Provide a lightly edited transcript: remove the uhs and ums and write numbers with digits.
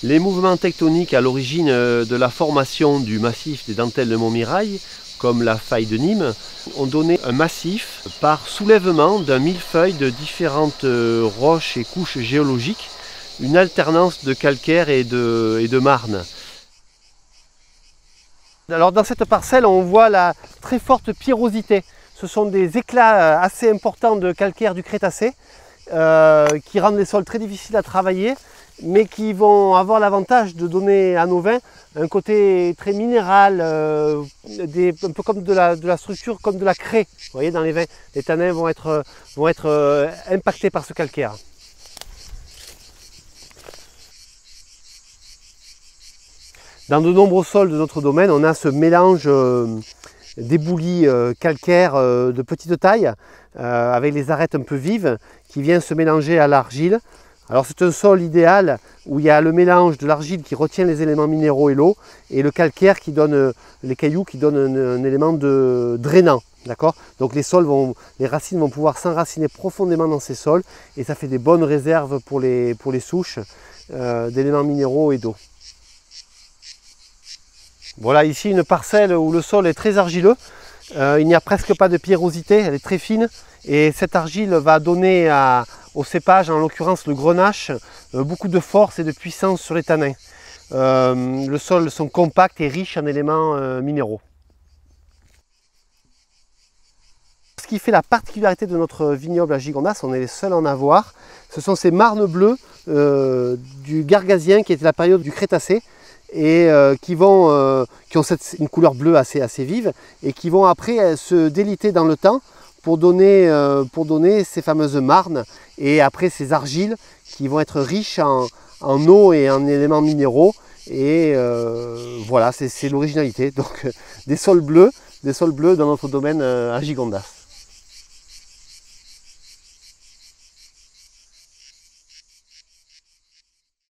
Les mouvements tectoniques à l'origine de la formation du massif des dentelles de Montmirail, comme la faille de Nîmes, ont donné un massif par soulèvement d'un millefeuille de différentes roches et couches géologiques, une alternance de calcaire et de marne. Alors dans cette parcelle, on voit la très forte pierrosité. Ce sont des éclats assez importants de calcaire du Crétacé qui rendent les sols très difficiles à travailler, mais qui vont avoir l'avantage de donner à nos vins un côté très minéral, un peu comme de la structure, comme de la craie. Vous voyez, dans les vins, les tanins vont être impactés par ce calcaire. Dans de nombreux sols de notre domaine, on a ce mélange d'éboulis calcaires de petite taille, avec les arêtes un peu vives, qui vient se mélanger à l'argile. Alors c'est un sol idéal où il y a le mélange de l'argile qui retient les éléments minéraux et l'eau, et le calcaire qui donne, les cailloux qui donnent un élément drainant. Donc les racines vont pouvoir s'enraciner profondément dans ces sols, et ça fait des bonnes réserves pour les souches d'éléments minéraux et d'eau. Voilà ici une parcelle où le sol est très argileux, il n'y a presque pas de pierrosité, elle est très fine, et cette argile va donner au cépage, en l'occurrence le grenache, beaucoup de force et de puissance sur les tanins. Le sol sont compacts et riches en éléments minéraux. Ce qui fait la particularité de notre vignoble à Gigondas, on est les seuls à en avoir, ce sont ces marnes bleues du Gargasien qui était la période du Crétacé, et qui ont une couleur bleue assez vive, et qui vont après se déliter dans le temps pour donner ces fameuses marnes, et après ces argiles qui vont être riches en eau et en éléments minéraux. Et voilà, c'est l'originalité. Donc des sols bleus dans notre domaine à Gigondas.